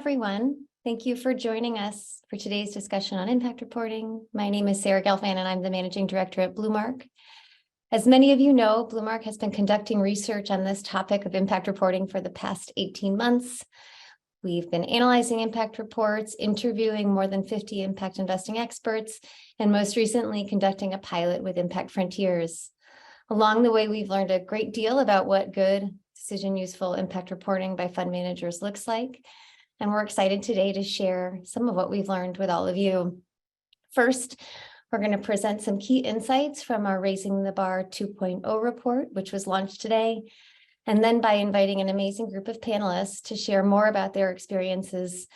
everyone. Thank you for joining us for today's discussion on impact reporting. My name is Sarah Gelfand, and I'm the Managing Director at BlueMark. As many of you know, BlueMark has been conducting research on this topic of impact reporting for the past 18 months. We've been analyzing impact reports, interviewing more than 50 impact investing experts, and most recently conducting a pilot with Impact Frontiers. Along the way, we've learned a great deal about what good, decision-useful impact reporting by fund managers looks like. And we're excited today to share some of what we've learned with all of you. First, we're going to present some key insights from our Raising the Bar 2.0 report, which was launched today. And then by inviting an amazing group of panelists to share more about their experiences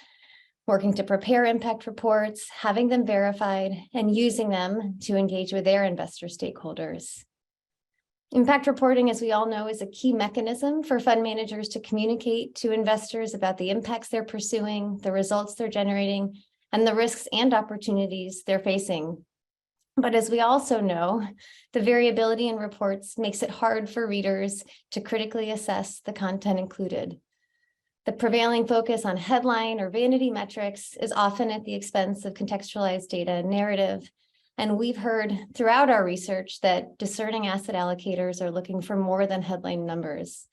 working to prepare impact reports, having them verified, and using them to engage with their investor stakeholders. Impact reporting, as we all know, is a key mechanism for fund managers to communicate to investors about the impacts they're pursuing, the results they're generating, and the risks and opportunities they're facing. But as we also know, the variability in reports makes it hard for readers to critically assess the content included. The prevailing focus on headline or vanity metrics is often at the expense of contextualized data and narrative. And we've heard throughout our research that discerning asset allocators are looking for more than headline numbers.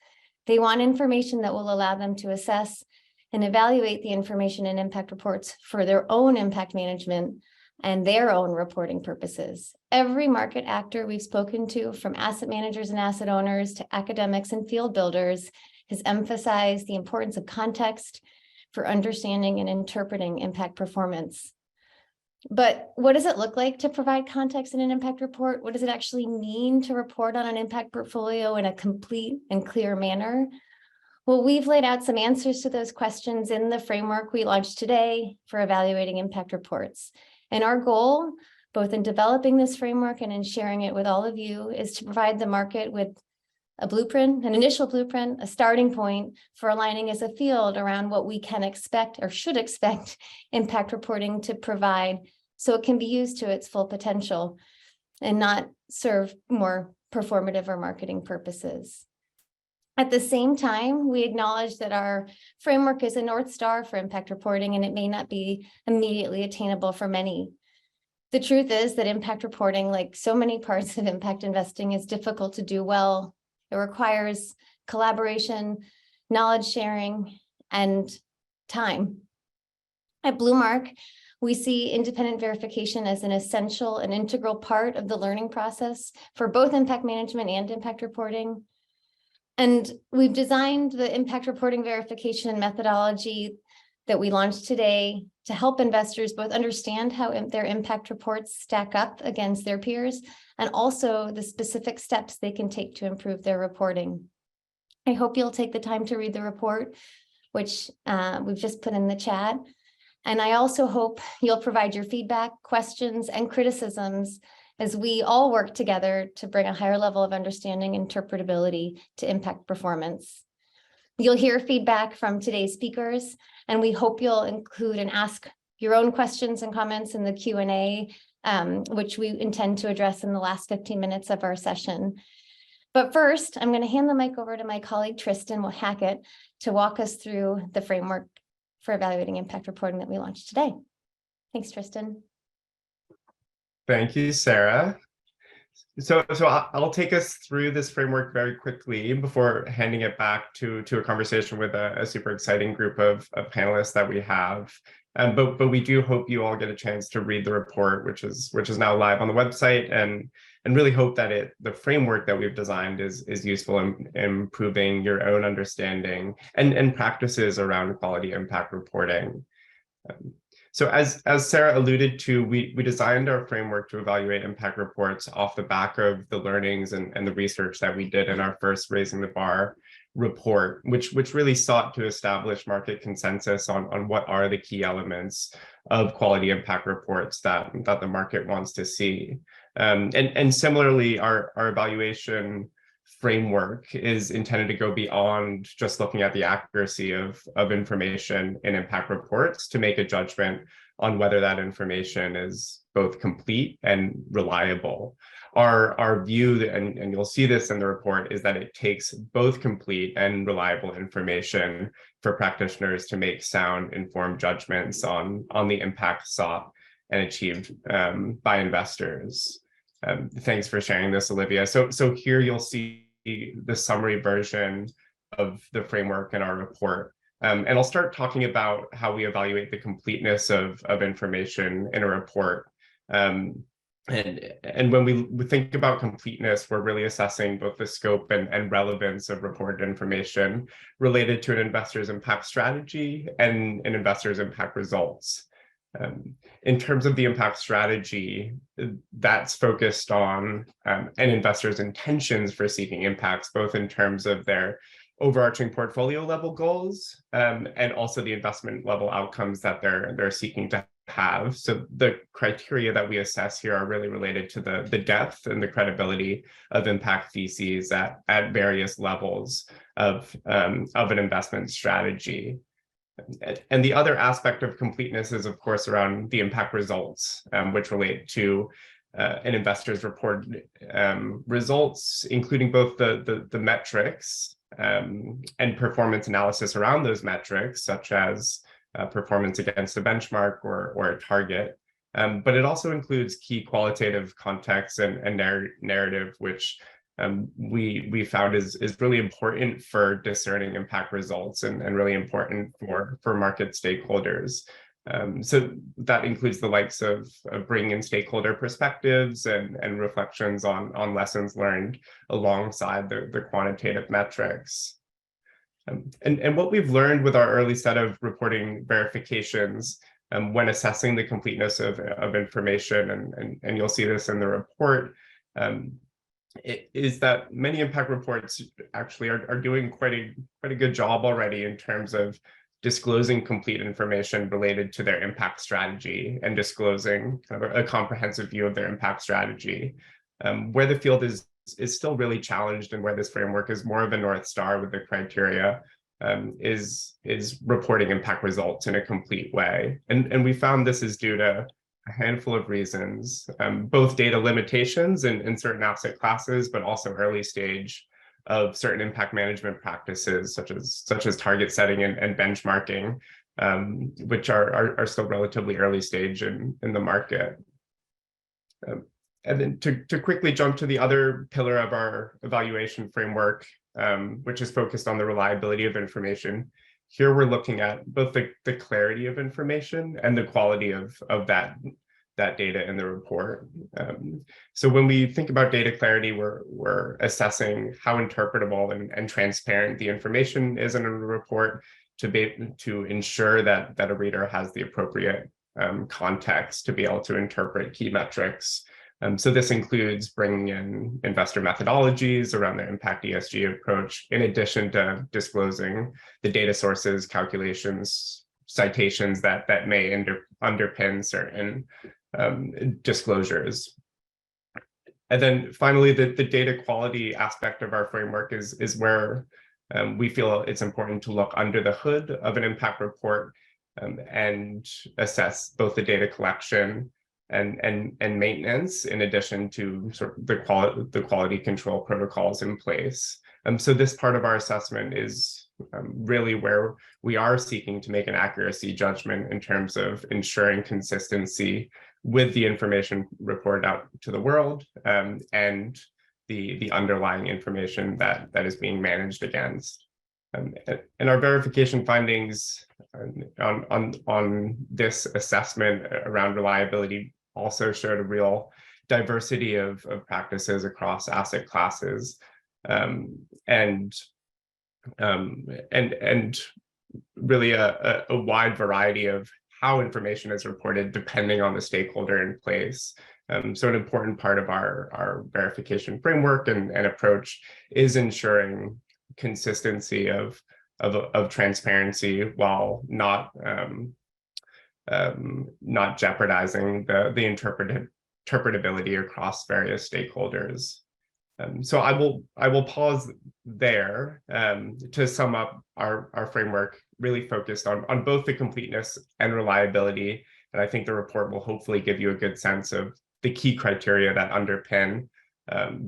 They want information that will allow them to assess and evaluate the information in impact reports for their own impact management and their own reporting purposes. Every market actor we've spoken to, from asset managers and asset owners to academics and field builders, has emphasized the importance of context for understanding and interpreting impact performance. But what does it look like to provide context in an impact report? What does it actually mean to report on an impact portfolio in a complete and clear manner? Well, we've laid out some answers to those questions in the framework we launched today for evaluating impact reports. And our goal, both in developing this framework and in sharing it with all of you, is to provide the market with a blueprint, an initial blueprint, a starting point for aligning as a field around what we can expect or should expect impact reporting to provide, so it can be used to its full potential and not serve more performative or marketing purposes. At the same time, we acknowledge that our framework is a North Star for impact reporting, and it may not be immediately attainable for many. The truth is that impact reporting, like so many parts of impact investing, is difficult to do well. It requires collaboration, knowledge sharing, and time. At BlueMark, we see independent verification as an essential and integral part of the learning process for both impact management and impact reporting. And we've designed the impact reporting verification methodology that we launched today to help investors both understand how their impact reports stack up against their peers, and also the specific steps they can take to improve their reporting. I hope you'll take the time to read the report, which we've just put in the chat. And I also hope you'll provide your feedback, questions, and criticisms as we all work together to bring a higher level of understanding and interpretability to impact performance. You'll hear feedback from today's speakers, and we hope you'll include and ask your own questions and comments in the Q&A, which we intend to address in the last 15 minutes of our session. But first, I'm going to hand the mic over to my colleague, Tristan Hackett, to walk us through the framework for evaluating impact reporting that we launched today. Thanks, Tristan. Thank you, Sarah. So I'll take us through this framework very quickly before handing it back to a conversation with a super exciting group of panelists that we have. But we do hope you all get a chance to read the report, which is now live on the website, and really hope that the framework that we've designed is useful in improving your own understanding and practices around quality impact reporting. So as Sarah alluded to, we designed our framework to evaluate impact reports off the back of the learnings and the research that we did in our first Raising the Bar report, which really sought to establish market consensus on what are the key elements of quality impact reports that the market wants to see. And similarly, our evaluation framework is intended to go beyond just looking at the accuracy of information in impact reports to make a judgment on whether that information is both complete and reliable. Our view, and you'll see this in the report, is that it takes both complete and reliable information for practitioners to make sound, informed judgments on the impact sought and achieved by investors. Thanks for sharing this, Olivia. So here you'll see the summary version of the framework in our report. And I'll start talking about how we evaluate the completeness of information in a report. And when we think about completeness, we're really assessing both the scope and relevance of reported information related to an investor's impact strategy and an investor's impact results. In terms of the impact strategy, that's focused on an investor's intentions for seeking impacts, both in terms of their overarching portfolio level goals and also the investment level outcomes that they're seeking to have. So the criteria that we assess here are really related to the depth and the credibility of impact theses at various levels of an investment strategy. And the other aspect of completeness is, of course, around the impact results, which relate to an investor's reported results, including both the metrics and performance analysis around those metrics, such as performance against a benchmark or a target. But it also includes key qualitative context and narrative, which we found is really important for discerning impact results and really important for market stakeholders. So that includes the likes of bringing in stakeholder perspectives and reflections on lessons learned alongside the quantitative metrics. And what we've learned with our early set of reporting verifications when assessing the completeness of information, and you'll see this in the report, is that many impact reports actually are doing quite a good job already in terms of disclosing complete information related to their impact strategy and disclosing kind of a comprehensive view of their impact strategy. Where the field is still really challenged and where this framework is more of a North Star with the criteria is reporting impact results in a complete way. And we found this is due to a handful of reasons, both data limitations in certain asset classes, but also early stage of certain impact management practices, such as target setting and benchmarking, which are still relatively early stage in the market. And then to quickly jump to the other pillar of our evaluation framework, which is focused on the reliability of information. Here we're looking at both the clarity of information and the quality of that data in the report. So when we think about data clarity, we're assessing how interpretable and transparent the information is in a report to ensure that a reader has the appropriate context to be able to interpret key metrics. So this includes bringing in investor methodologies around their impact ESG approach, in addition to disclosing the data sources, calculations, citations that may underpin certain disclosures. And then finally, the data quality aspect of our framework is where we feel it's important to look under the hood of an impact report and assess both the data collection and maintenance, in addition to sort of the quality control protocols in place. So this part of our assessment is really where we are seeking to make an accuracy judgment in terms of ensuring consistency with the information reported out to the world and the underlying information that is being managed against. And our verification findings on this assessment around reliability also showed a real diversity of practices across asset classes, and really a wide variety of how information is reported depending on the stakeholder in place. So an important part of our verification framework and approach is ensuring consistency of transparency while not jeopardizing the interpretability across various stakeholders. So I will pause there to sum up our framework, really focused on both the completeness and reliability And I think the report will hopefully give you a good sense of the key criteria that underpin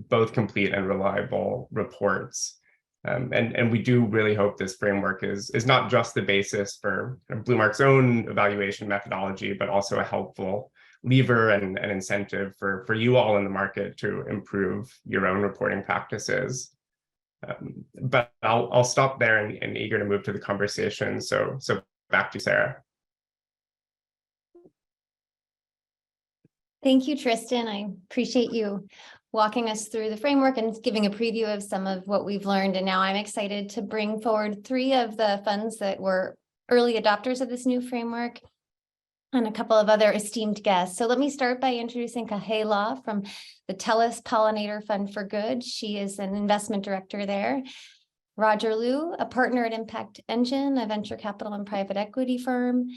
both complete and reliable reports. And we do really hope this framework is not just the basis for BlueMark's own evaluation methodology, but also a helpful lever and an incentive for you all in the market to improve your own reporting practices. But I'll stop there and eager to move to the conversation. So back to Sarah. Thank you, Tristan. I appreciate you walking us through the framework and giving a preview of some of what we've learned. And now I'm excited to bring forward 3 of the funds that were early adopters of this new framework and a couple of other esteemed guests. So let me start by introducing Kahe Law from the TELUS Pollinator Fund for Good. She is an investment director there. Roger Liu, a partner at Impact Engine, a venture capital and private equity firm.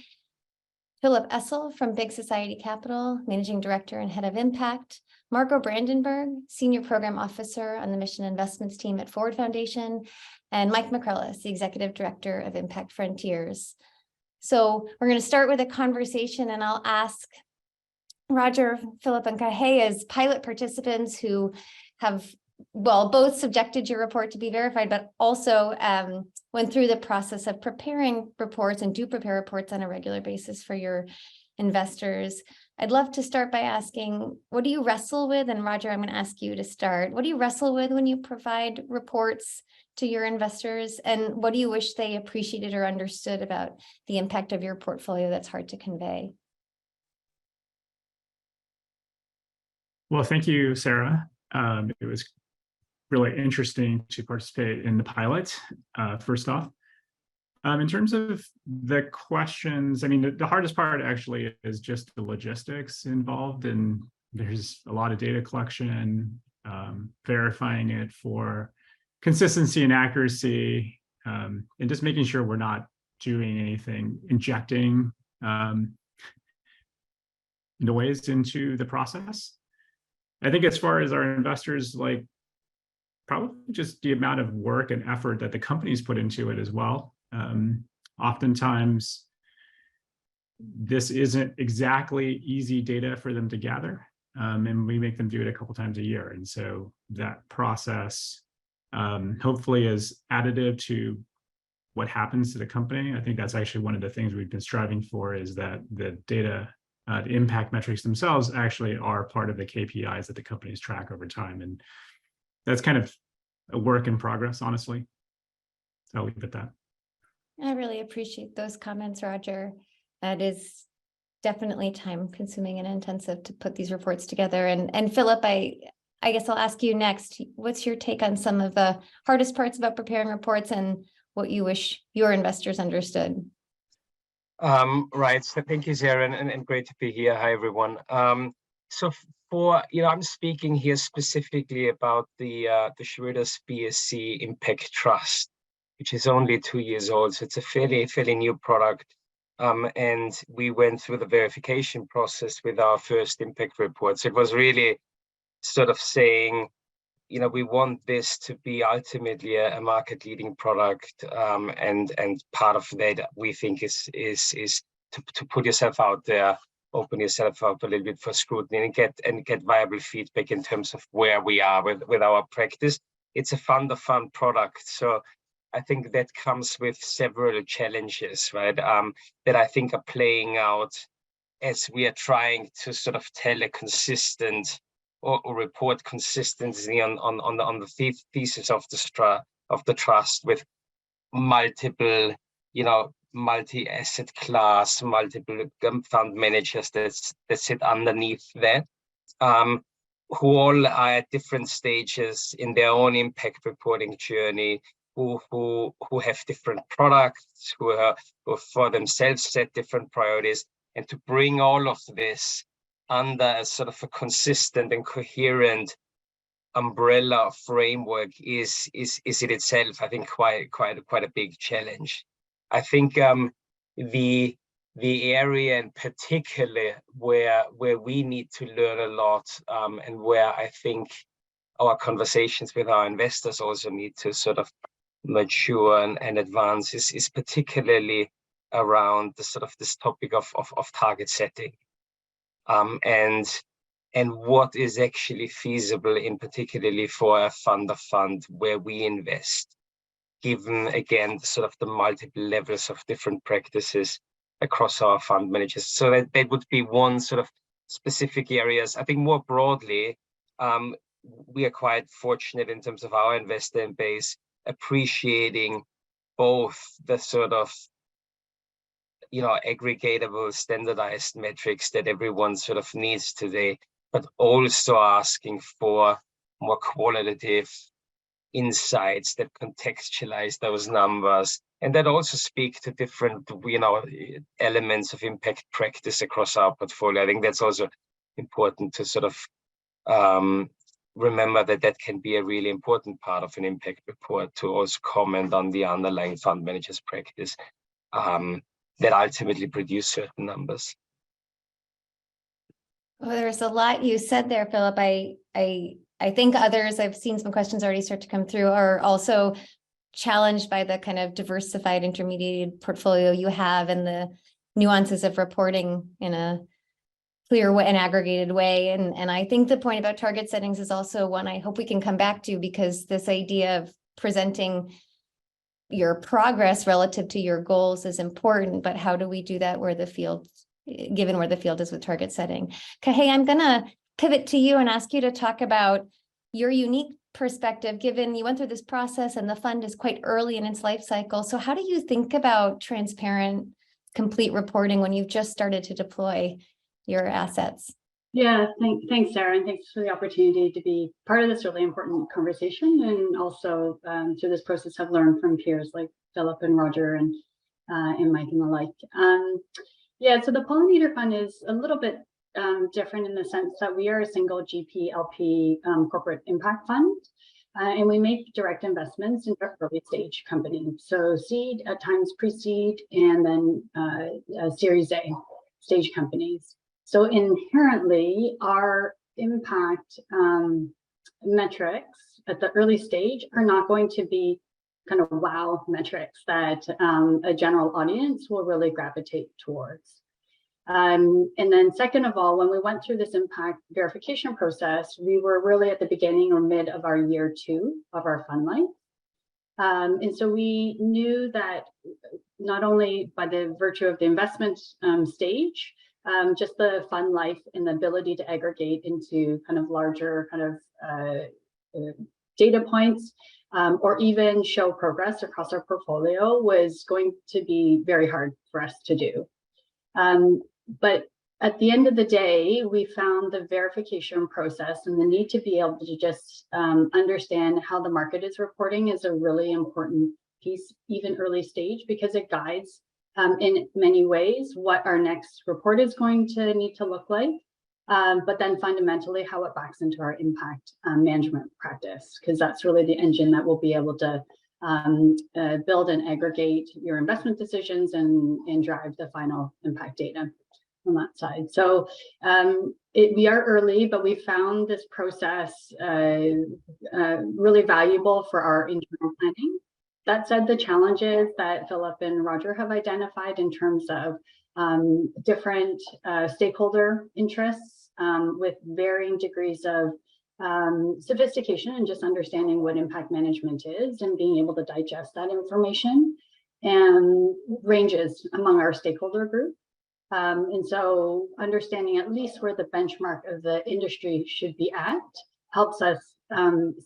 Philip Essel from Big Society Capital, Managing Director and Head of Impact. Marco Brandenburg, Senior Program Officer on the Mission Investments team at Ford Foundation. And Mike McCrellis, the Executive Director of Impact Frontiers. So we're going to start with a conversation, and I'll ask Roger, Philip, and Kahe as pilot participants who have, well, both subjected your report to be verified, but also went through the process of preparing reports and do prepare reports on a regular basis for your investors. I'd love to start by asking, what do you wrestle with? And Roger, I'm going to ask you to start. What do you wrestle with when you provide reports to your investors? And what do you wish they appreciated or understood about the impact of your portfolio that's hard to convey? Well, thank you, Sarah. It was really interesting to participate in the pilot, first off. In terms of the questions, I mean, the hardest part actually is just the logistics involved, and there's a lot of data collection, verifying it for consistency and accuracy, and just making sure we're not doing anything, injecting noise into the process. I think as far as our investors, like, probably just the amount of work and effort that the companies put into it as well. Oftentimes, this isn't exactly easy data for them to gather, and we make them do it a couple times a year. And so that process hopefully is additive to what happens to the company. I think that's actually one of the things we've been striving for, is that the data, the impact metrics themselves actually are part of the KPIs that the companies track over time. And that's kind of a work in progress, honestly. So I'll leave it at that. I really appreciate those comments, Roger. That is definitely time consuming and intensive to put these reports together. And Philip, I guess I'll ask you next. What's your take on some of the hardest parts about preparing reports and what you wish your investors understood? Right. So thank you, Sarah, and great to be here. Hi, everyone. So I'm speaking here specifically about the Schroders BSC Impact Trust, which is only 2 years old. So it's a fairly new product. And we went through the verification process with our first impact reports. It was really sort of saying, we want this to be ultimately a market leading product. And part of that we think is to put yourself out there, open yourself up a little bit for scrutiny and get viable feedback in terms of where we are with our practice. It's a fund of fund product. So I think that comes with several challenges, right? That I think are playing out as we are trying to sort of tell a consistent or report consistency on the thesis of the trust with multiple, multi-asset class, multiple fund managers that sit underneath that, who all are at different stages in their own impact reporting journey, who have different products, who for themselves set different priorities, and to bring all of this under a sort of a consistent and coherent umbrella framework is in itself, I think, quite a big challenge. I think the area in particular where we need to learn a lot, and where I think our conversations with our investors also need to sort of mature and advance is particularly around the sort of this topic of target setting, and what is actually feasible, in particularly for a fund of fund where we invest, given again sort of the multiple levels of different practices across our fund managers. So that would be one sort of specific areas. I think more broadly, we are quite fortunate in terms of our investor base appreciating both the sort of aggregatable standardized metrics that everyone sort of needs today, but also asking for more qualitative insights that contextualize those numbers and that also speak to different elements of impact practice across our portfolio. I think that's also important to sort of remember that can be a really important part of an impact report, to also comment on the underlying fund managers practice that ultimately produce certain numbers. Well, there's a lot you said there, Philip. I think others, I've seen some questions already start to come through, are also challenged by the kind of diversified intermediated portfolio you have and the nuances of reporting in a clear way, an aggregated way. And I think the point about target settings is also one I hope we can come back to, because this idea of presenting your progress relative to your goals is important, but how do we do that given where the field is with target setting? Kahei, I'm gonna pivot to you and ask you to talk about your unique perspective, given you went through this process and the fund is quite early in its life cycle. So how do you think about transparent, complete reporting when you've just started to deploy your assets? Yeah, thanks, Sarah, and thanks for the opportunity to be part of this really important conversation, and also through this process have learned from peers like Philip and Roger and Mike and the like. Yeah, so the Pollinator Fund is a little bit different in the sense that we are a single GP LP corporate impact fund, and we make direct investments in early stage companies. So seed, at times pre-seed, and then Series A stage companies. So inherently, our impact metrics at the early stage are not going to be kind of wow metrics that a general audience will really gravitate towards. And then second of all, when we went through this impact verification process, we were really at the beginning or mid of our year 2 of our fund life. And so we knew that not only by the virtue of the investment stage, just the fund life and the ability to aggregate into kind of larger kind of data points, or even show progress across our portfolio was going to be very hard for us to do. But at the end of the day, we found the verification process and the need to be able to just understand how the market is reporting is a really important piece, even early stage, because it guides in many ways what our next report is going to need to look like, but then fundamentally how it backs into our impact management practice, because that's really the engine that will be able to build and aggregate your investment decisions and drive the final impact data on that side. So we are early, but we found this process really valuable for our internal planning. That said, the challenges that Philip and Roger have identified in terms of different stakeholder interests with varying degrees of sophistication and just understanding what impact management is and being able to digest that information and ranges among our stakeholder group. And so understanding at least where the benchmark of the industry should be at helps us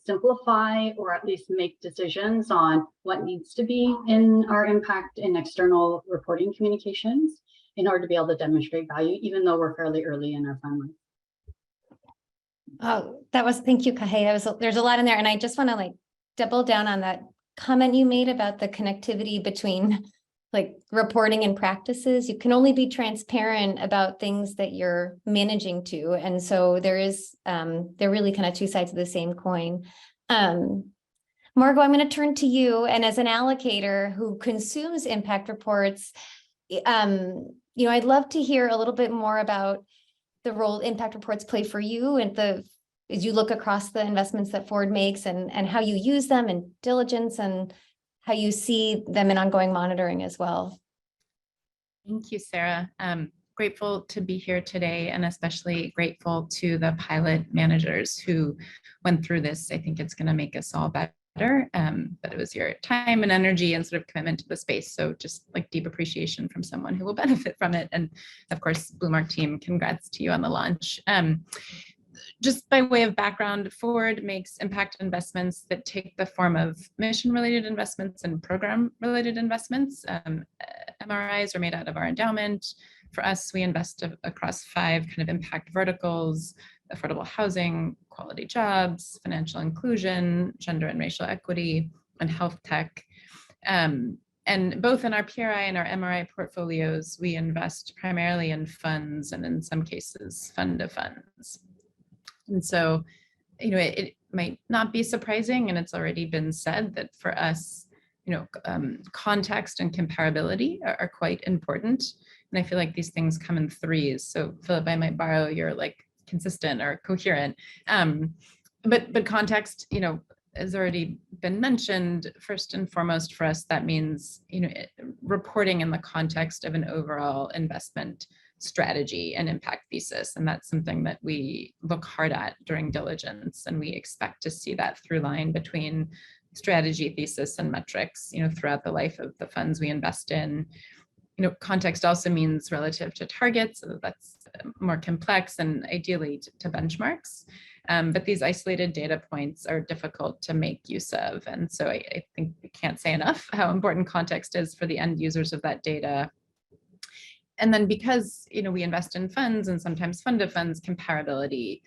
simplify or at least make decisions on what needs to be in our impact and external reporting communications in order to be able to demonstrate value, even though we're fairly early in our fund life. Oh, thank you, Kahei. There's a lot in there. And I just want to double down on that comment you made about the connectivity between reporting and practices. You can only be transparent about things that you're managing to. And so they're really kind of two sides of the same coin. Margot, I'm going to turn to you. And as an allocator who consumes impact reports, I'd love to hear a little bit more about the role impact reports play for you and as you look across the investments that Ford makes and how you use them in diligence and how you see them in ongoing monitoring as well. Thank you, Sarah. Grateful to be here today, and especially grateful to the pilot managers who went through this. I think it's going to make us all better. But it was your time and energy and sort of commitment to the space. So just like deep appreciation from someone who will benefit from it. And of course, BlueMark team, congrats to you on the launch. Just by way of background, Forward makes impact investments that take the form of mission-related investments and program-related investments. MRIs are made out of our endowment. For us, we invest across 5 kind of impact verticals: affordable housing, quality jobs, financial inclusion, gender and racial equity, and health tech. And both in our PRI and our MRI portfolios, we invest primarily in funds and in some cases fund of funds. And so, it might not be surprising, and it's already been said that for us, context and comparability are quite important. And I feel like these things come in threes. So Philip, I might borrow your consistent or coherent. But context, has already been mentioned. First and foremost for us, that means, reporting in the context of an overall investment strategy and impact thesis. And that's something that we look hard at during diligence. And we expect to see that through line between strategy, thesis, and metrics, throughout the life of the funds we invest in. Context also means relative to targets, so that's more complex, and ideally to benchmarks. But these isolated data points are difficult to make use of. And so I think we can't say enough how important context is for the end users of that data. And then because, we invest in funds and sometimes fund of funds, comparability,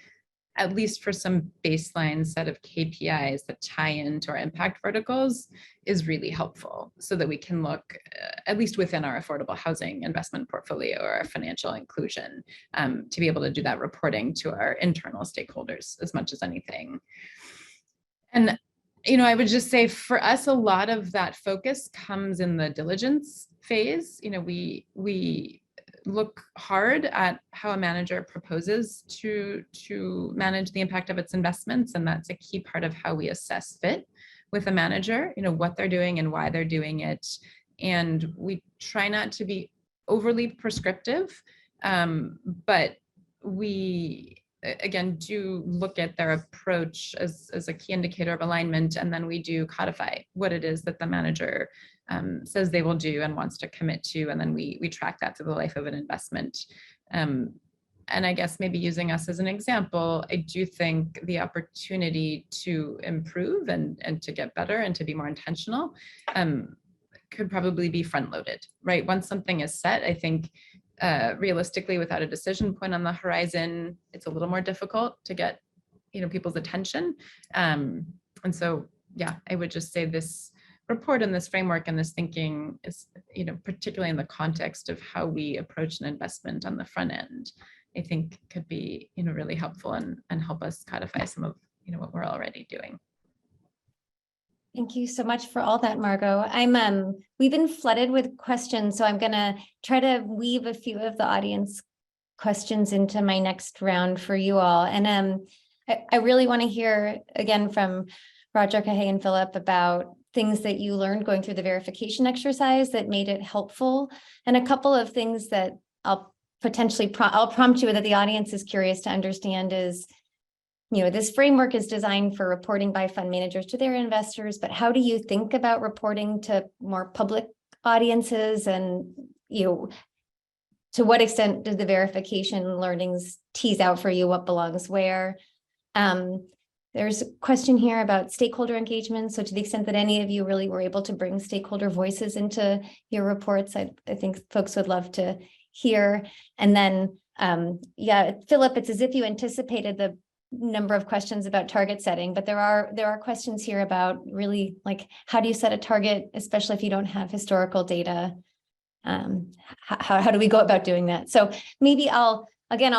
at least for some baseline set of KPIs that tie into our impact verticals, is really helpful so that we can look, at least within our affordable housing investment portfolio or our financial inclusion, to be able to do that reporting to our internal stakeholders as much as anything. And, I would just say for us, a lot of that focus comes in the diligence phase. We look hard at how a manager proposes to manage the impact of its investments. And that's a key part of how we assess fit with a manager, what they're doing and why they're doing it. And we try not to be overly prescriptive, but we, again, do look at their approach as a key indicator of alignment. And then we do codify what it is that the manager says they will do and wants to commit to. And then we track that through the life of an investment. And I guess maybe using us as an example, I do think the opportunity to improve and to get better and to be more intentional could probably be front loaded, right? Once something is set, I think realistically, without a decision point on the horizon, it's a little more difficult to get, people's attention. And so, yeah, I would just say this report and this framework and this thinking is, particularly in the context of how we approach an investment on the front end, I think could be, really helpful and help us codify some of, what we're already doing. Thank you so much for all that, Margot. We've been flooded with questions, so I'm gonna try to weave a few of the audience questions into my next round for you all. And I really want to hear again from Roger, Kahay, and Philip about things that you learned going through the verification exercise that made it helpful, and a couple of things that I'll potentially I'll prompt you that the audience is curious to understand is, this framework is designed for reporting by fund managers to their investors, but how do you think about reporting to more public audiences? And, to what extent did the verification learnings tease out for you what belongs where? There's a question here about stakeholder engagement. So to the extent that any of you really were able to bring stakeholder voices into your reports, I think folks would love to hear. And then, Philip, it's as if you anticipated the number of questions about target setting, but there are questions here about really how do you set a target, especially if you don't have historical data? How do we go about doing that? So maybe I'll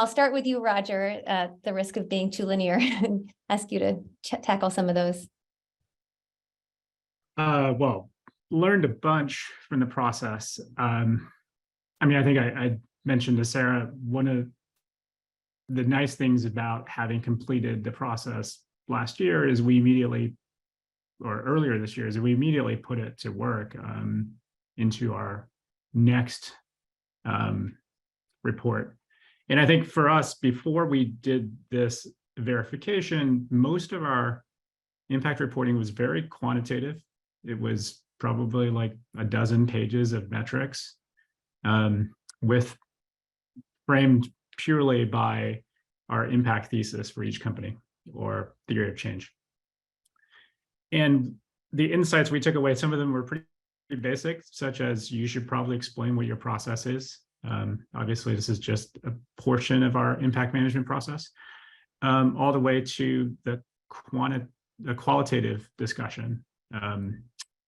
start with you, Roger, at the risk of being too linear, and ask you to tackle some of those. Well, learned a bunch from the process. I think I mentioned to Sarah, one of the nice things about having completed the process last year is earlier this year, we immediately put it to work into our next report. And I think for us, before we did this verification, most of our impact reporting was very quantitative. It was probably like a dozen pages of metrics, with framed purely by our impact thesis for each company or theory of change. And the insights we took away, some of them were pretty basic, such as you should probably explain what your process is. Obviously, this is just a portion of our impact management process, all the way to the qualitative discussion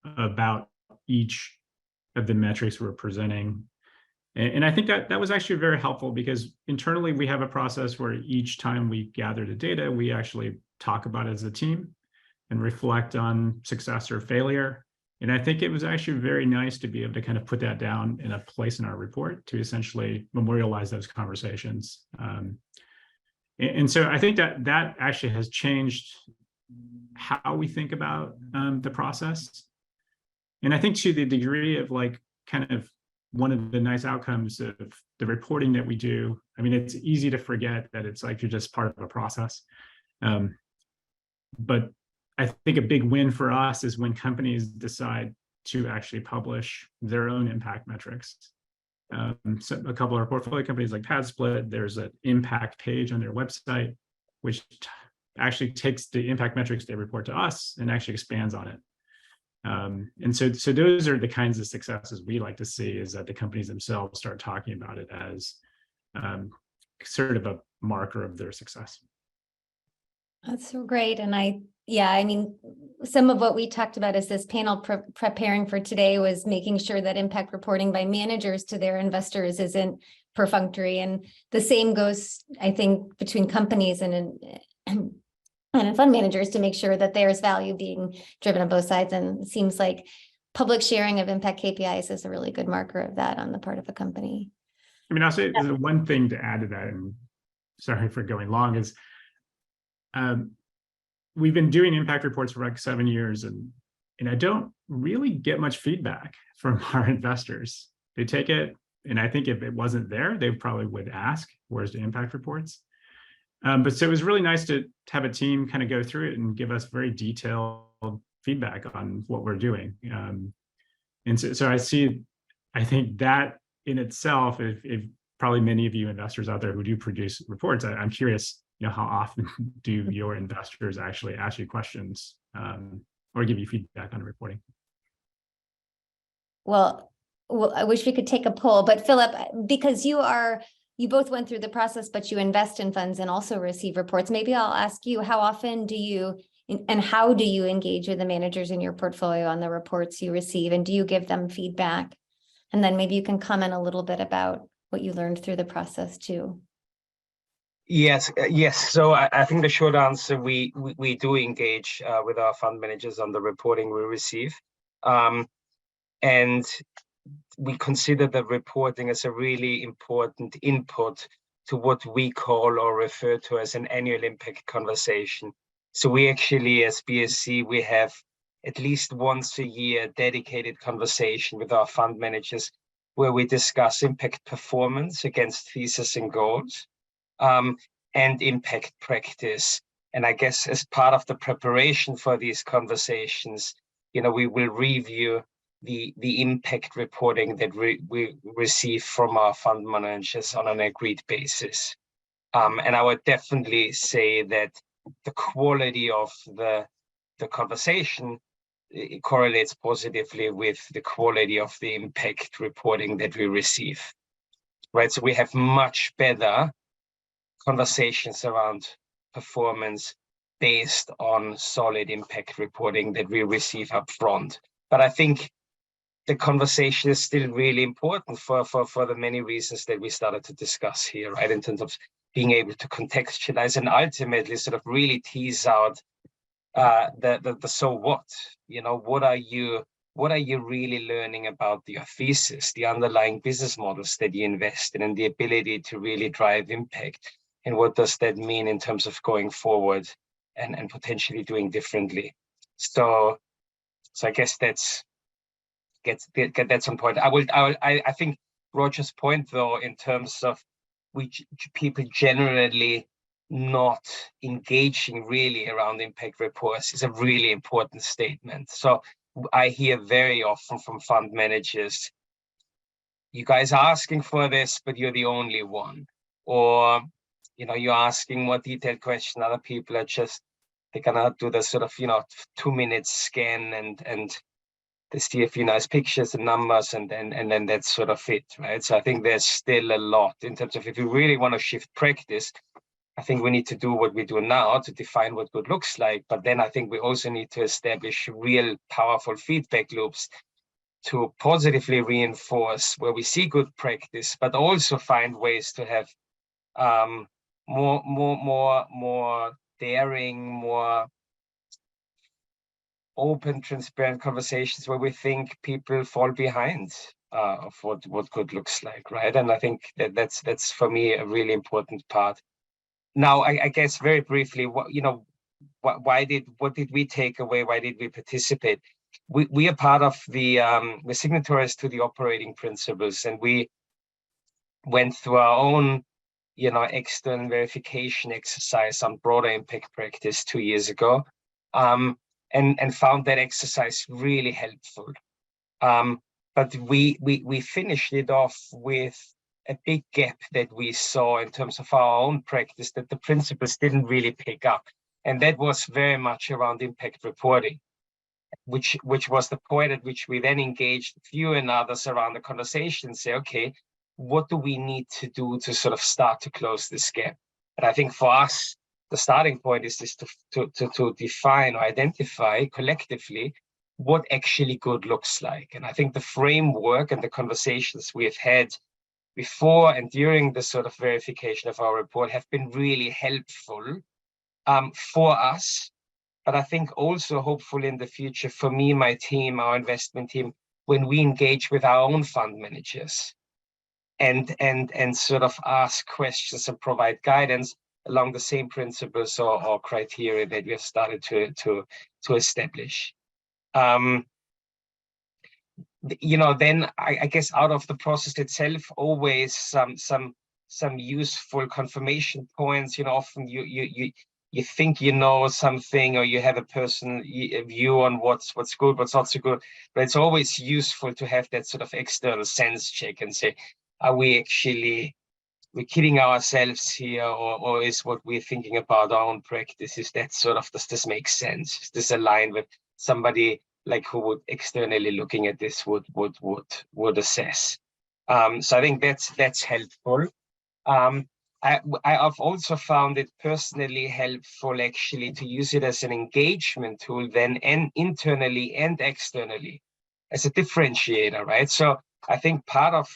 about each of the metrics we're presenting. And I think that was actually very helpful, because internally we have a process where each time we gather the data, we actually talk about it as a team and reflect on success or failure. And I think it was actually very nice to be able to kind of put that down in a place in our report to essentially memorialize those conversations. And so I think that actually has changed how we think about the process. And I think to the degree of like kind of one of the nice outcomes of the reporting that we do, I mean, it's easy to forget that it's like you're just part of a process. But I think a big win for us is when companies decide to actually publish their own impact metrics. So a couple of our portfolio companies like PadSplit, there's an impact page on their website, which actually takes the impact metrics they report to us and actually expands on it. And so those are the kinds of successes we like to see, is that the companies themselves start talking about it as sort of a marker of their success. That's so great. And I mean, some of what we talked about as this panel preparing for today was making sure that impact reporting by managers to their investors isn't perfunctory. And the same goes, I think, between companies and fund managers, to make sure that there's value being driven on both sides. And it seems like public sharing of impact KPIs is a really good marker of that on the part of a company. I mean, I'll say the one thing to add to that, and sorry for going long, is we've been doing impact reports for like 7 years, and I don't really get much feedback from our investors. They take it, and I think if it wasn't there, they probably would ask, where's the impact reports? But so it was really nice to have a team kind of go through it and give us very detailed feedback on what we're doing. And so I think that in itself, if probably many of you investors out there who do produce reports, I'm curious, how often do your investors actually ask you questions or give you feedback on the reporting? Well, I wish we could take a poll, but Philip, because you both went through the process, but you invest in funds and also receive reports. Maybe I'll ask you, how often do you and how do you engage with the managers in your portfolio on the reports you receive, and do you give them feedback? And then maybe you can comment a little bit about what you learned through the process too. Yes. So I think the short answer, we do engage with our fund managers on the reporting we receive. And we consider the reporting as a really important input to what we call or refer to as an annual impact conversation. So we actually, as BSC, we have at least once a year dedicated conversation with our fund managers where we discuss impact performance against thesis and goals, and impact practice. And I guess as part of the preparation for these conversations, we will review the impact reporting that we receive from our fund managers on an agreed basis. And I would definitely say that the quality of the conversation correlates positively with the quality of the impact reporting that we receive, right? So we have much better conversations around performance based on solid impact reporting that we receive up front. But I think the conversation is still really important for the many reasons that we started to discuss here, right? In terms of being able to contextualize and ultimately sort of really tease out the so what, what are you really learning about your thesis, the underlying business models that you invest in, and the ability to really drive impact, and what does that mean in terms of going forward and potentially doing differently. So I guess that's on point. I think Roger's point, though, in terms of which people generally not engaging really around impact reports is a really important statement. So I hear very often from fund managers, you guys are asking for this, but you're the only one. Or, you're asking more detailed question. Other people are just, they cannot do the sort of, 2-minute scan and they see a few nice pictures and numbers, and then that's sort of it, right? So I think there's still a lot in terms of, if you really want to shift practice, I think we need to do what we do now to define what good looks like. But then I think we also need to establish real powerful feedback loops to positively reinforce where we see good practice, but also find ways to have more daring, more open, transparent conversations where we think people fall behind of what good looks like, right? And I think that's for me a really important part. Now, I guess very briefly, what did we take away? Why did we participate? We are part of the signatories to the operating principles, and we went through our own external verification exercise on broader impact practice 2 years ago. And found that exercise really helpful. But we finished it off with a big gap that we saw in terms of our own practice that the principles didn't really pick up. And that was very much around impact reporting, which was the point at which we then engaged you and others around the conversation and say, okay, what do we need to do to sort of start to close this gap? And I think for us, the starting point is to define or identify collectively what actually good looks like. And I think the framework and the conversations we have had before and during the sort of verification of our report have been really helpful for us. But I think also hopefully in the future, for me, my team, our investment team, when we engage with our own fund managers and sort of ask questions and provide guidance along the same principles or criteria that we have started to establish. Then I guess out of the process itself, always some useful confirmation points. Often you think you know something, or you have a view on what's good, what's not so good. But it's always useful to have that sort of external sense check and say, are we actually we're kidding ourselves here, or is what we're thinking about our own practice, is that sort of, does this make sense? Is this aligned with somebody like who would externally looking at this would assess? So I think that's helpful. I've also found it personally helpful actually to use it as an engagement tool then, and internally and externally as a differentiator, right? So I think part of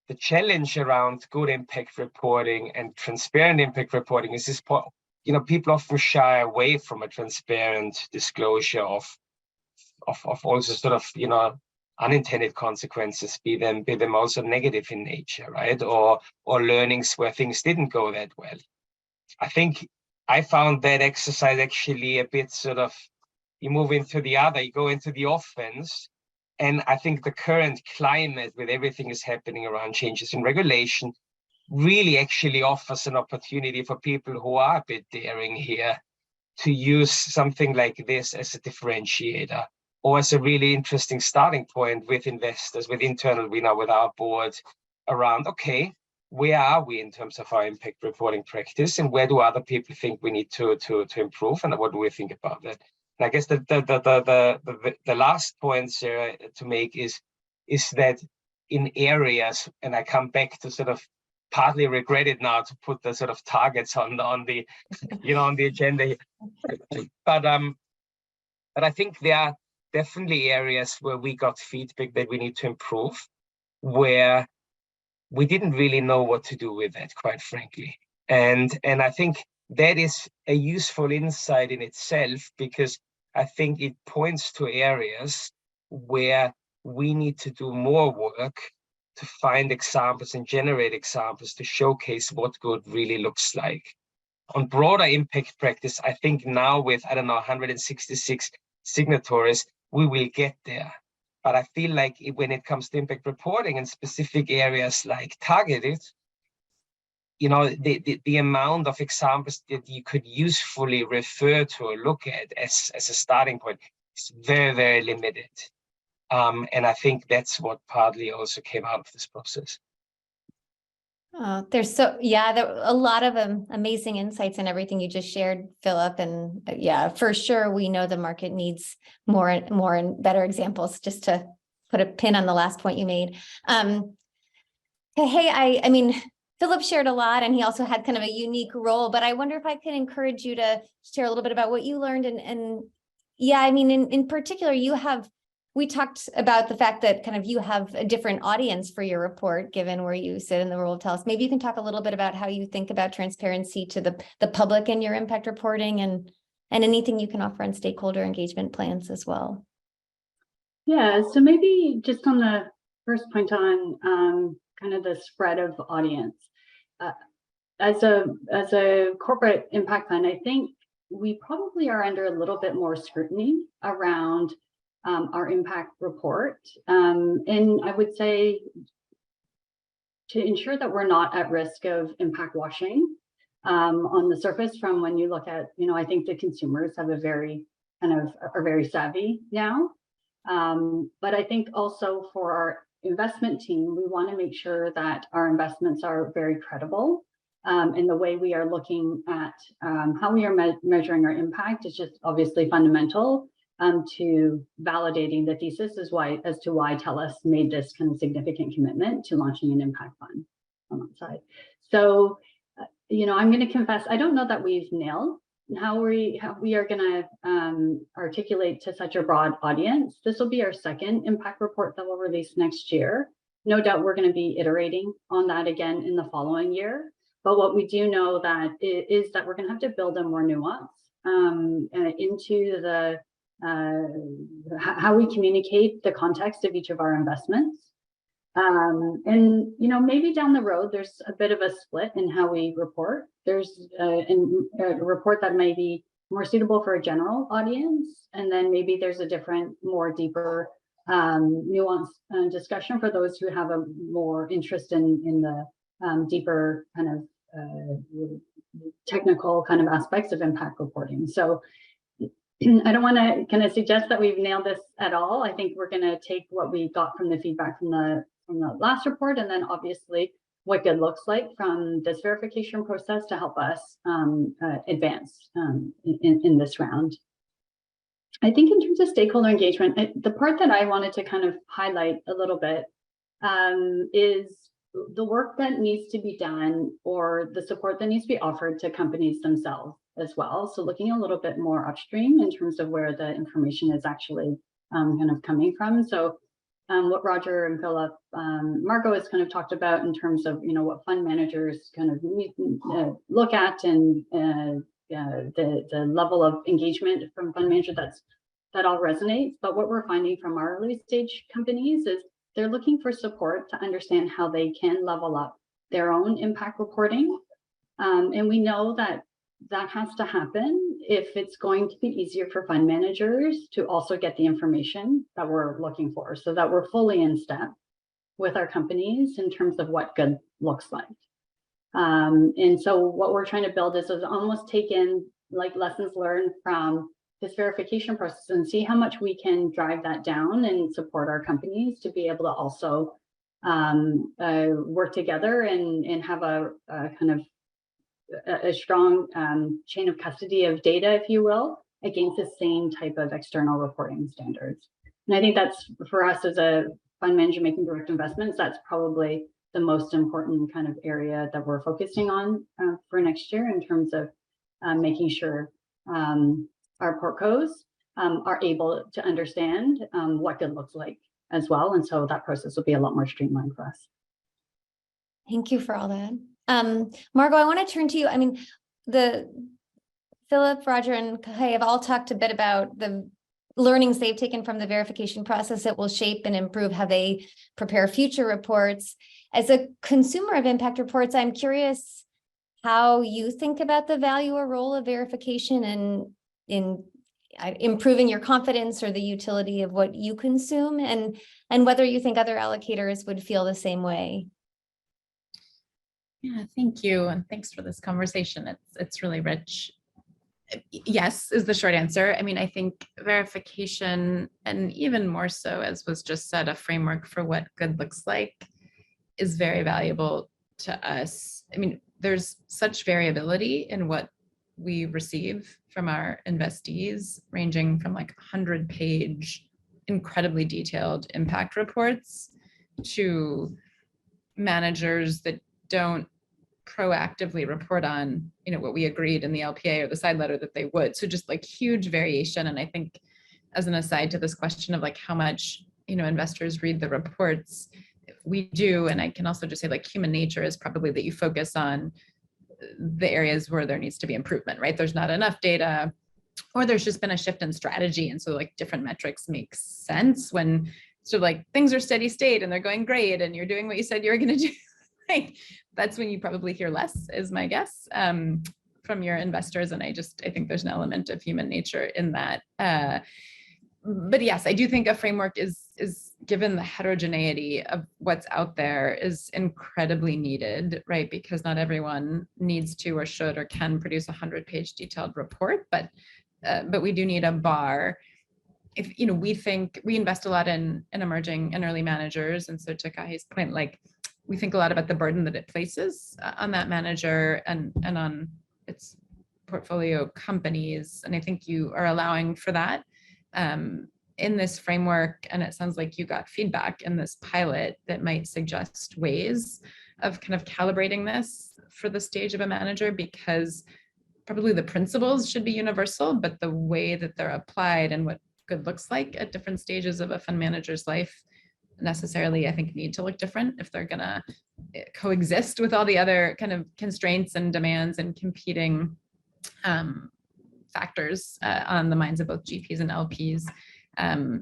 the challenge around good impact reporting and transparent impact reporting is this, people often shy away from a transparent disclosure of also sort of, unintended consequences, be them also negative in nature, right? Or learnings where things didn't go that well. I think I found that exercise actually a bit sort of, you move into the other, you go into the offense. And I think the current climate with everything is happening around changes in regulation really actually offers an opportunity for people who are a bit daring here to use something like this as a differentiator, or as a really interesting starting point with investors, with our board around, okay, where are we in terms of our impact reporting practice, and where do other people think we need to improve, and what do we think about that? And I guess the last point, Sarah, to make is that in areas, and I come back to sort of partly regret it now to put the sort of targets on the on the agenda, but I think there are definitely areas where we got feedback that we need to improve, where we didn't really know what to do with that, quite frankly, and I think that is a useful insight in itself, because I think it points to areas where we need to do more work to find examples and generate examples to showcase what good really looks like. On broader impact practice, I think now with, 166 signatories, we will get there. But I feel like when it comes to impact reporting in specific areas like targeted, the amount of examples that you could usefully refer to or look at as a starting point is very, very limited. And I think that's what partly also came out of this process. There are a lot of amazing insights in everything you just shared, Philip. And yeah, for sure, we know the market needs more and better examples, just to put a pin on the last point you made. I mean, Philip shared a lot, and he also had kind of a unique role, but I wonder if I could encourage you to share a little bit about what you learned. And yeah, I mean, in particular, we talked about the fact that kind of you have a different audience for your report, given where you sit in the role of TELUS. Maybe you can talk a little bit about how you think about transparency to the public in your impact reporting, and anything you can offer on stakeholder engagement plans as well. Yeah, so maybe just on the first point on kind of the spread of audience. As a corporate impact plan, I think we probably are under a little bit more scrutiny around our impact report. And I would say to ensure that we're not at risk of impact washing on the surface from when you look at, I think the consumers have are very savvy now. But I think also for our investment team, we want to make sure that our investments are very credible. And the way we are looking at how we are measuring our impact is just obviously fundamental to validating the thesis as to why TELUS made this kind of significant commitment to launching an impact fund on that side. So, I'm going to confess, I don't know that we've nailed how we are going to articulate to such a broad audience. This will be our second impact report that we'll release next year. No doubt we're going to be iterating on that again in the following year. But what we do know is that we're going to have to build a more nuance into the how we communicate the context of each of our investments. And maybe down the road, there's a bit of a split in how we report. There's a report that may be more suitable for a general audience, and then maybe there's a different, more deeper, nuanced discussion for those who have a more interest in the deeper kind of technical kind of aspects of impact reporting. So I don't want to kind of suggest that we've nailed this at all. I think we're going to take what we got from the feedback from the last report, and then obviously what good looks like from this verification process to help us advance in this round. I think in terms of stakeholder engagement, the part that I wanted to kind of highlight a little bit is the work that needs to be done, or the support that needs to be offered to companies themselves as well. So looking a little bit more upstream in terms of where the information is actually kind of coming from. So what Roger and Philip, Margot has kind of talked about in terms of, what fund managers kind of look at, and the level of engagement from fund manager that all resonates. But what we're finding from our early stage companies is they're looking for support to understand how they can level up their own impact reporting. And we know that has to happen if it's going to be easier for fund managers to also get the information that we're looking for, so that we're fully in step with our companies in terms of what good looks like. And so what we're trying to build is almost take in like lessons learned from this verification process and see how much we can drive that down and support our companies to be able to also work together and have a kind of a strong chain of custody of data, if you will, against the same type of external reporting standards. And I think that's, for us as a fund manager making direct investments, that's probably the most important kind of area that we're focusing on for next year, in terms of making sure our portcos are able to understand what good looks like as well. And so that process will be a lot more streamlined for us. Thank you for all that. Margot, I want to turn to you. I mean, Philip, Roger, and Kahei have all talked a bit about the learnings they've taken from the verification process that will shape and improve how they prepare future reports. As a consumer of impact reports, I'm curious how you think about the value or role of verification in improving your confidence or the utility of what you consume, and whether you think other allocators would feel the same way. Yeah, thank you. And thanks for this conversation. It's really rich. Yes, is the short answer. I mean, I think verification, and even more so, as was just said, a framework for what good looks like, is very valuable to us. I mean, there's such variability in what we receive from our investees, ranging from like 100-page, incredibly detailed impact reports to managers that don't proactively report on, what we agreed in the LPA or the side letter that they would. So just like huge variation. And I think, as an aside to this question of like how much, investors read the reports, we do. And I can also just say, like, human nature is probably that you focus on the areas where there needs to be improvement, right? There's not enough data, or there's just been a shift in strategy. And so like different metrics make sense when sort of like things are steady state and they're going great and you're doing what you said you were going to do. Like, that's when you probably hear less, is my guess, from your investors. And I think there's an element of human nature in that. But yes, I do think a framework is given the heterogeneity of what's out there, is incredibly needed, right? Because not everyone needs to or should or can produce a 100-page detailed report, but we do need a bar. If we invest a lot in emerging and early managers, and so to Kahi's point, like, we think a lot about the burden that it places on that manager and on its portfolio companies. And I think you are allowing for that in this framework. And it sounds like you got feedback in this pilot that might suggest ways of kind of calibrating this for the stage of a manager, because probably the principles should be universal, but the way that they're applied and what good looks like at different stages of a fund manager's life necessarily, I think, need to look different if they're gonna coexist with all the other kind of constraints and demands and competing factors on the minds of both GPs and LPs.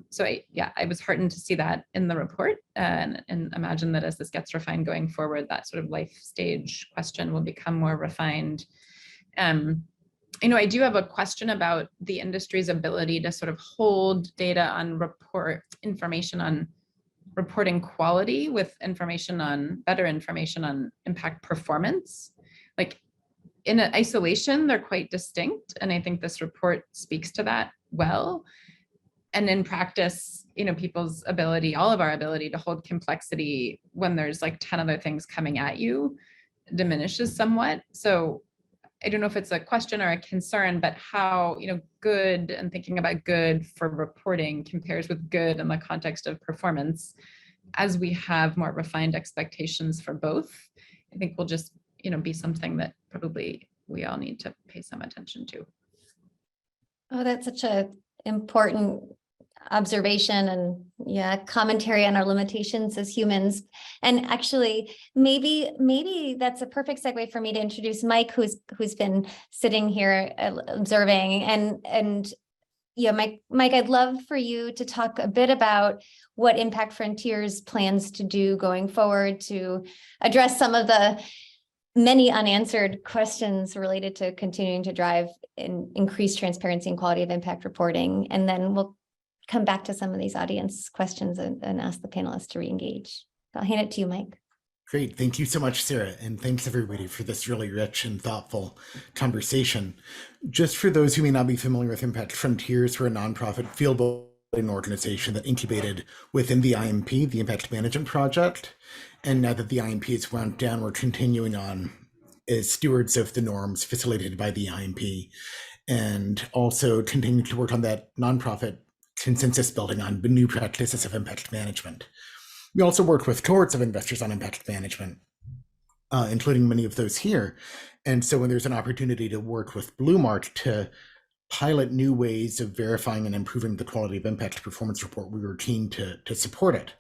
So I was heartened to see that in the report, and imagine that as this gets refined going forward, that sort of life stage question will become more refined. I do have a question about the industry's ability to sort of hold data on information on reporting quality with better information on impact performance. Like, in isolation, they're quite distinct. And I think this report speaks to that well. And in practice, people's ability, all of our ability to hold complexity when there's like 10 other things coming at you, diminishes somewhat. So I don't know if it's a question or a concern, but how, good and thinking about good for reporting compares with good in the context of performance, as we have more refined expectations for both, I think will just, be something that probably we all need to pay some attention to. Oh, that's such an important observation, and commentary on our limitations as humans. And actually, maybe that's a perfect segue for me to introduce Mike, who's been sitting here observing. And Mike, I'd love for you to talk a bit about what Impact Frontiers plans to do going forward to address some of the many unanswered questions related to continuing to drive increased transparency and quality of impact reporting. And then we'll come back to some of these audience questions and ask the panelists to re-engage. I'll hand it to you, Mike. Great. Thank you so much, Sarah. And thanks everybody for this really rich and thoughtful conversation. Just for those who may not be familiar with Impact Frontiers, we're a nonprofit field building organization that incubated within the IMP, the Impact Management Project. And now that the IMP is wound down, we're continuing on as stewards of the norms facilitated by the IMP, and also continuing to work on that nonprofit consensus building on new practices of impact management. We also work with cohorts of investors on impact management, including many of those here. And so when there's an opportunity to work with BlueMark to pilot new ways of verifying and improving the quality of impact performance report, we were keen to support it.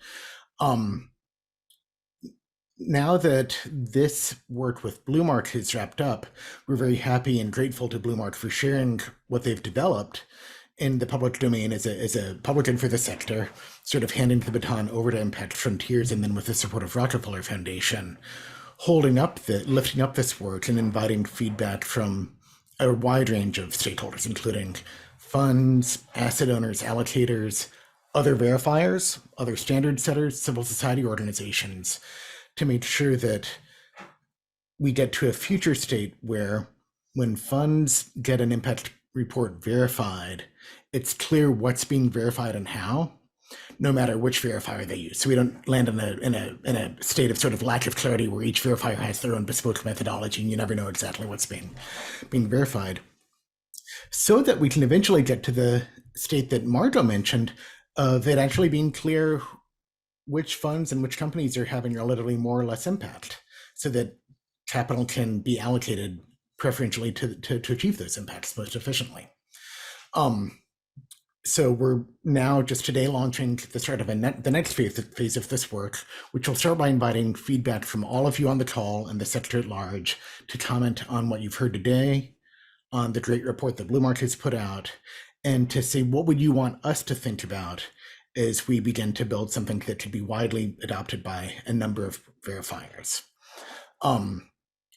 Now that this work with BlueMark has wrapped up, we're very happy and grateful to BlueMark for sharing what they've developed in the public domain as a publican for the sector, sort of handing the baton over to Impact Frontiers, and then with the support of Rockefeller Foundation, lifting up this work and inviting feedback from a wide range of stakeholders, including funds, asset owners, allocators, other verifiers, other standard setters, civil society organizations, to make sure that we get to a future state where when funds get an impact report verified, it's clear what's being verified and how, no matter which verifier they use. So we don't land in a state of sort of lack of clarity where each verifier has their own bespoke methodology and you never know exactly what's being verified. So that we can eventually get to the state that Margot mentioned of it actually being clear which funds and which companies are having relatively more or less impact, so that capital can be allocated preferentially to achieve those impacts most efficiently. So we're now just today launching the start of the next phase of this work, which will start by inviting feedback from all of you on the call and the sector at large to comment on what you've heard today, on the great report that BlueMark has put out, and to say what would you want us to think about as we begin to build something that could be widely adopted by a number of verifiers.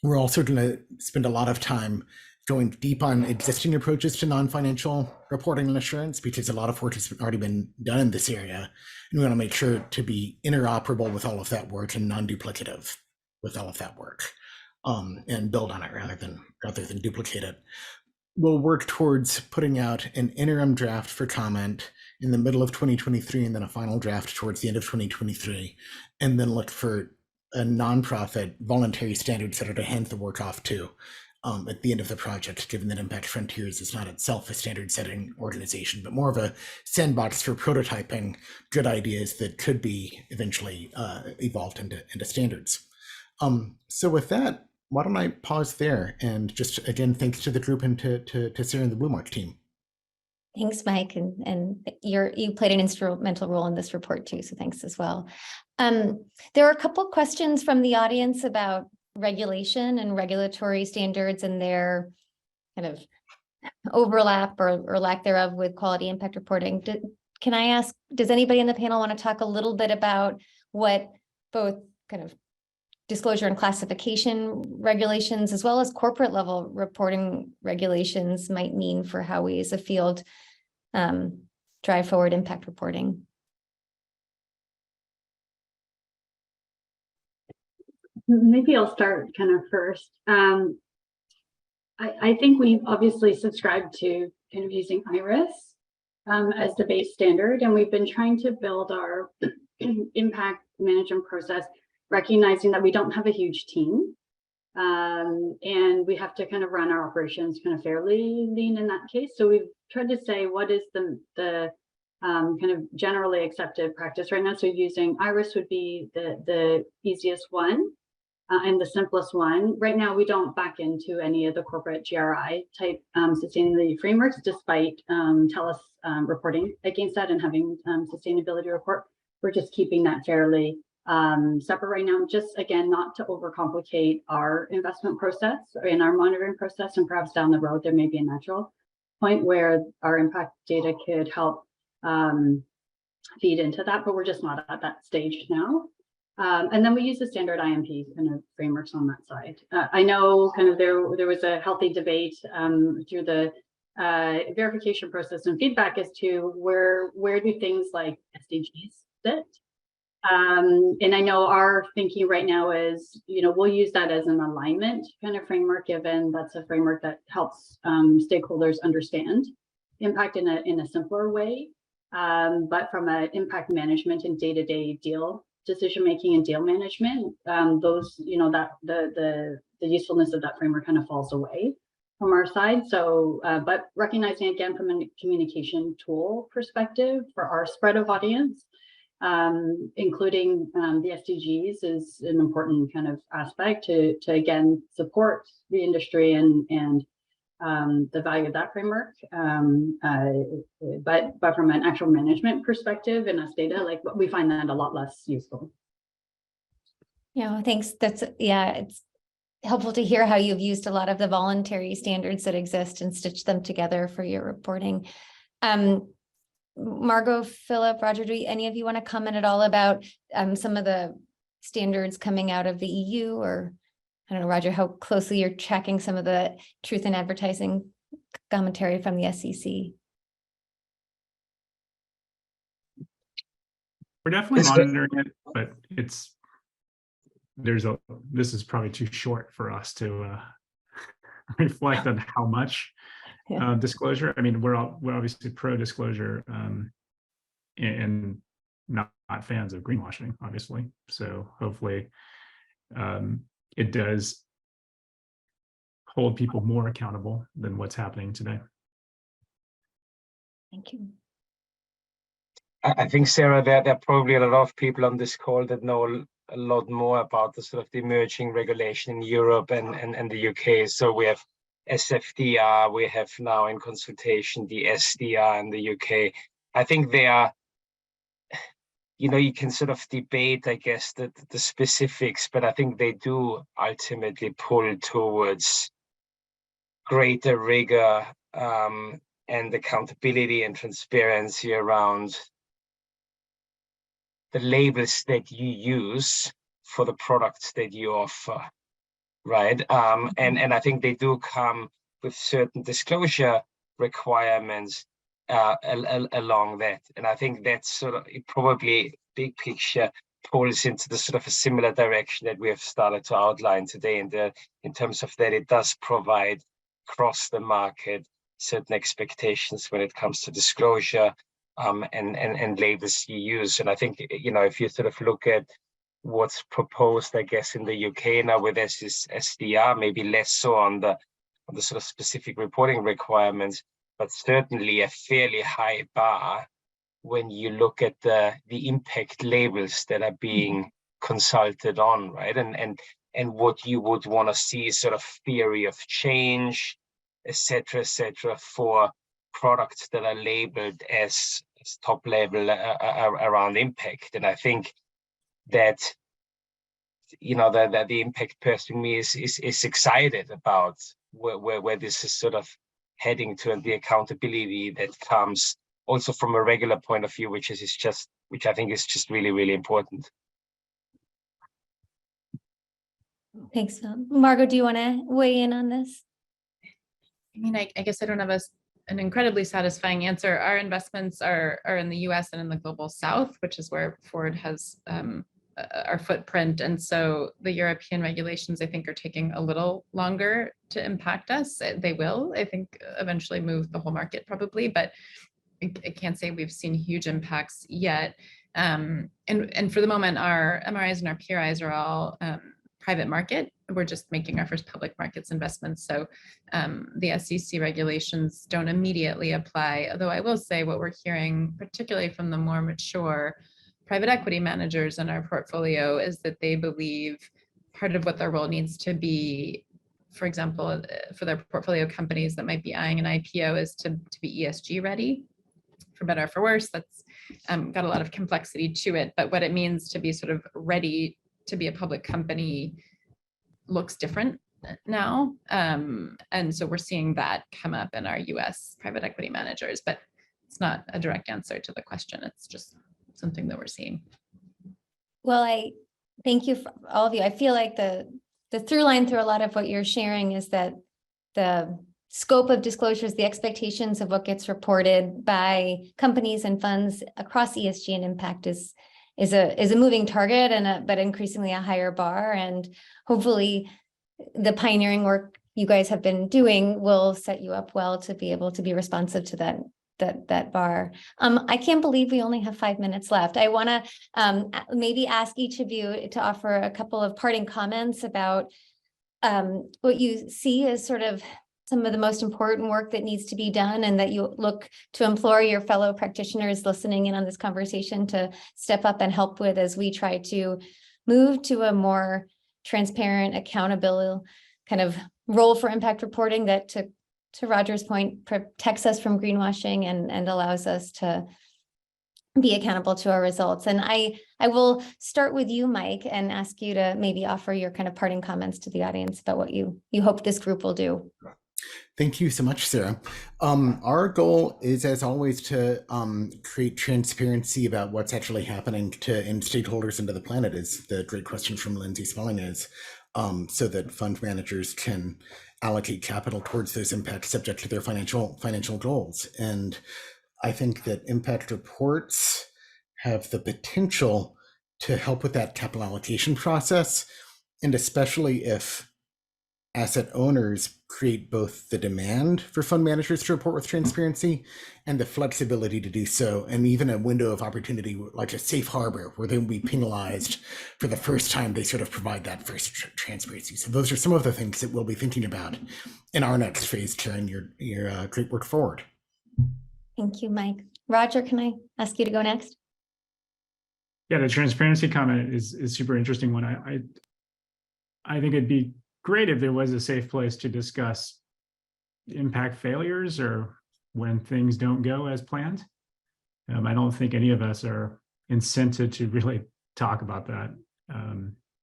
We're also going to spend a lot of time going deep on existing approaches to non-financial reporting and assurance, because a lot of work has already been done in this area. And we want to make sure to be interoperable with all of that work and non-duplicative with all of that work, and build on it rather than duplicate it. We'll work towards putting out an interim draft for comment in the middle of 2023, and then a final draft towards the end of 2023, and then look for a nonprofit voluntary standard setter to hand the work off to at the end of the project, given that Impact Frontiers is not itself a standard setting organization, but more of a sandbox for prototyping good ideas that could be eventually evolved into standards. So with that, why don't I pause there, and just again, thanks to the group and to Sarah and the BlueMark team. Thanks, Mike, and you played an instrumental role in this report too, so thanks as well. There are a couple questions from the audience about regulation and regulatory standards and their kind of overlap or lack thereof with quality impact reporting. Can I ask, does anybody in the panel want to talk a little bit about what both kind of disclosure and classification regulations, as well as corporate level reporting regulations, might mean for how we as a field drive forward impact reporting? Maybe I'll start kind of first. I think we've obviously subscribed to kind of using IRIS as the base standard, and we've been trying to build our impact management process, recognizing that we don't have a huge team, and we have to kind of run our operations kind of fairly lean in that case. So we've tried to say what is the kind of generally accepted practice right now. So using IRIS would be the easiest one and the simplest one. Right now, we don't back into any of the corporate GRI type sustainability frameworks, despite TELUS reporting against that and having sustainability report. We're just keeping that fairly separate right now, just again, not to overcomplicate our investment process or in our monitoring process, and perhaps down the road there may be a natural point where our impact data could help feed into that, but we're just not at that stage now. And then we use the standard IMP kind of frameworks on that side. I know kind of there was a healthy debate through the verification process and feedback as to where do things like SDGs sit. And I know our thinking right now is, we'll use that as an alignment kind of framework, given that's a framework that helps stakeholders understand impact in a simpler way. But from an impact management and day-to-day deal decision making and deal management, those, that the usefulness of that framework kind of falls away from our side. So, but recognizing again from a communication tool perspective for our spread of audience, including the SDGs is an important kind of aspect to again support the industry and the value of that framework. But from an actual management perspective and us data, like we find that a lot less useful. Yeah, thanks. It's helpful to hear how you've used a lot of the voluntary standards that exist and stitched them together for your reporting. Margot, Philip, Roger, do any of you want to comment at all about some of the standards coming out of the EU, or I don't know, Roger, how closely you're tracking some of the truth in advertising commentary from the SEC? We're definitely monitoring it, but this is probably too short for us to reflect on how much disclosure. I mean, we're obviously pro disclosure and not fans of greenwashing, obviously. So hopefully it does hold people more accountable than what's happening today. Thank you. I think, Sarah, there are probably a lot of people on this call that know a lot more about the sort of the emerging regulation in Europe and the UK. So we have SFDR, we have now in consultation the SDR in the UK. I think they are, you can sort of debate, I guess, the specifics, but I think they do ultimately pull towards greater rigor and accountability and transparency around the labels that you use for the products that you offer, right? And I think they do come with certain disclosure requirements along that. And I think that's sort of probably big picture pulls into the sort of a similar direction that we have started to outline today in terms of that it does provide across the market certain expectations when it comes to disclosure and labels you use. And I think, if you sort of look at what's proposed, I guess, in the UK now with SDR, maybe less so on the sort of specific reporting requirements, but certainly a fairly high bar when you look at the impact labels that are being consulted on, right? And what you would want to see sort of theory of change, et cetera, for products that are labeled as top level around impact. And I think that, that the impact person in me is excited about where this is sort of heading to, and the accountability that comes also from a regular point of view, which I think is just really, really important. Thanks, Phil. Margot, do you want to weigh in on this? I mean, I guess I don't have an incredibly satisfying answer. Our investments are in the US and in the global South, which is where Ford has our footprint. And so the European regulations, I think, are taking a little longer to impact us. They will, I think, eventually move the whole market probably, but I can't say we've seen huge impacts yet. And for the moment, our MRIs and our PRIs are all private market. We're just making our first public markets investments. So the SEC regulations don't immediately apply. Although I will say what we're hearing, particularly from the more mature private equity managers in our portfolio, is that they believe part of what their role needs to be, for example, for their portfolio companies that might be eyeing an IPO, is to be ESG ready. For better or for worse, that's got a lot of complexity to it. But what it means to be sort of ready to be a public company looks different now. And so we're seeing that come up in our US private equity managers, but it's not a direct answer to the question. It's just something that we're seeing. Well, I thank you for all of you. I feel like the through line through a lot of what you're sharing is that the scope of disclosures, the expectations of what gets reported by companies and funds across ESG and impact is a moving target, but increasingly a higher bar. And hopefully the pioneering work you guys have been doing will set you up well to be able to be responsive to that bar. I can't believe we only have 5 minutes left. I want to maybe ask each of you to offer a couple of parting comments about what you see as sort of some of the most important work that needs to be done, and that you look to implore your fellow practitioners listening in on this conversation to step up and help with as we try to move to a more transparent, accountable kind of role for impact reporting that, to Roger's point, protects us from greenwashing and allows us to be accountable to our results. And I will start with you, Mike, and ask you to maybe offer your kind of parting comments to the audience about what you hope this group will do. Thank you so much, Sarah. Our goal is, as always, to create transparency about what's actually happening to end stakeholders and to the planet, is the great question from Lindsay Smalling is, so that fund managers can allocate capital towards those impacts subject to their financial goals. And I think that impact reports have the potential to help with that capital allocation process, and especially if asset owners create both the demand for fund managers to report with transparency and the flexibility to do so, and even a window of opportunity like a safe harbor where they will be penalized for the first time they sort of provide that first transparency. So those are some of the things that we'll be thinking about in our next phase, carrying your great work forward. Thank you, Mike. Roger, can I ask you to go next? Yeah, the transparency comment is super interesting one. I think it'd be great if there was a safe place to discuss impact failures or when things don't go as planned. I don't think any of us are incented to really talk about that.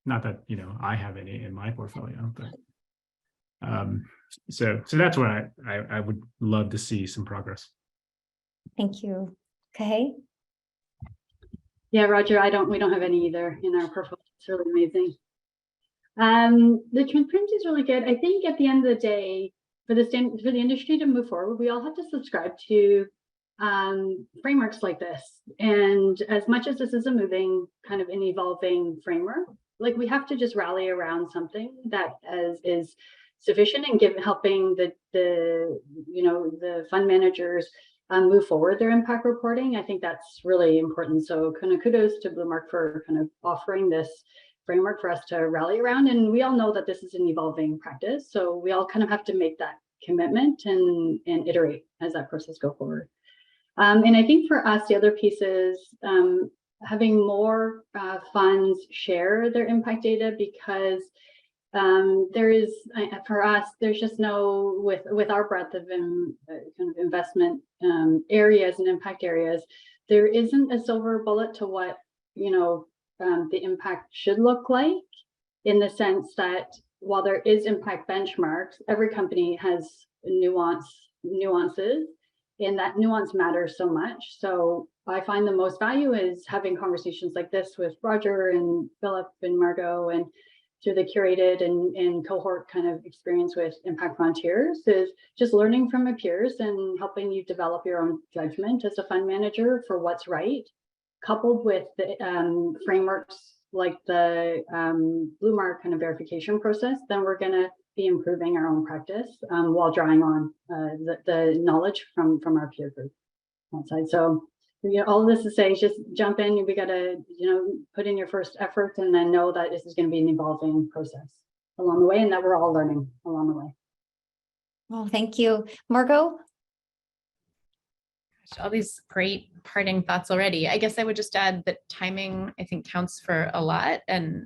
Not that, you know, I have any in my portfolio, but so that's what I would love to see some progress. Thank you. Okay. Yeah, Roger, we don't have any either in our portfolio. It's really amazing. The transparency is really good. I think at the end of the day, for the industry to move forward, we all have to subscribe to frameworks like this. And as much as this is a moving, kind of an evolving framework, like we have to just rally around something that is sufficient and helping the fund managers move forward their impact reporting. I think that's really important. So kind of kudos to BlueMark for kind of offering this framework for us to rally around. And we all know that this is an evolving practice. So we all kind of have to make that commitment and iterate as that process go forward. And I think for us, the other piece is having more funds share their impact data, because there is, for us, there's just no, with our breadth of kind of investment areas and impact areas, there isn't a silver bullet to what, the impact should look like, in the sense that while there is impact benchmarks, every company has nuances, and that nuance matters so much. So I find the most value is having conversations like this with Roger and Philip and Margot, and through the curated and cohort kind of experience with Impact Frontiers, is just learning from your peers and helping you develop your own judgment as a fund manager for what's right, coupled with the frameworks like the BlueMark kind of verification process. Then we're going to be improving our own practice while drawing on the knowledge from our peer group outside. So all of this to say is just jump in. We got to put in your first effort, and then know that this is going to be an evolving process along the way, and that we're all learning along the way. Well, thank you, Margot. All these great parting thoughts already. I guess I would just add that timing, I think, counts for a lot. And,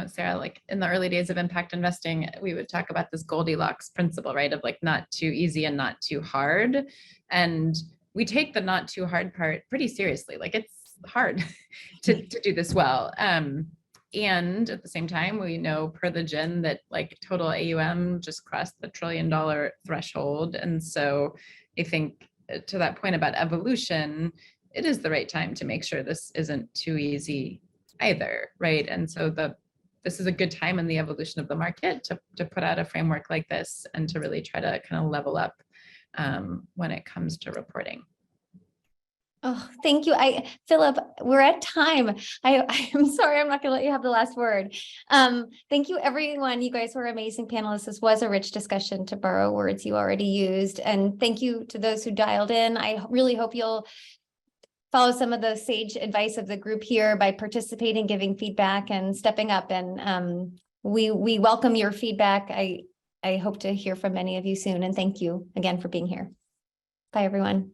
Sarah, like in the early days of impact investing, we would talk about this Goldilocks principle, right? Of like not too easy and not too hard. And we take the not too hard part pretty seriously. Like it's hard to do this well. And at the same time, we know per the Gin that like total AUM just crossed the $1 trillion threshold. And so I think, to that point about evolution, it is the right time to make sure this isn't too easy either, right? And so this is a good time in the evolution of the market to put out a framework like this and to really try to kind of level up when it comes to reporting. Oh, thank you. Philip, we're at time. I'm sorry, I'm not going to let you have the last word. Thank you, everyone. You guys were amazing panelists. This was a rich discussion, to borrow words you already used. And thank you to those who dialed in. I really hope you'll follow some of the sage advice of the group here by participating, giving feedback, and stepping up. And we welcome your feedback. I hope to hear from many of you soon. And thank you again for being here. Bye, everyone.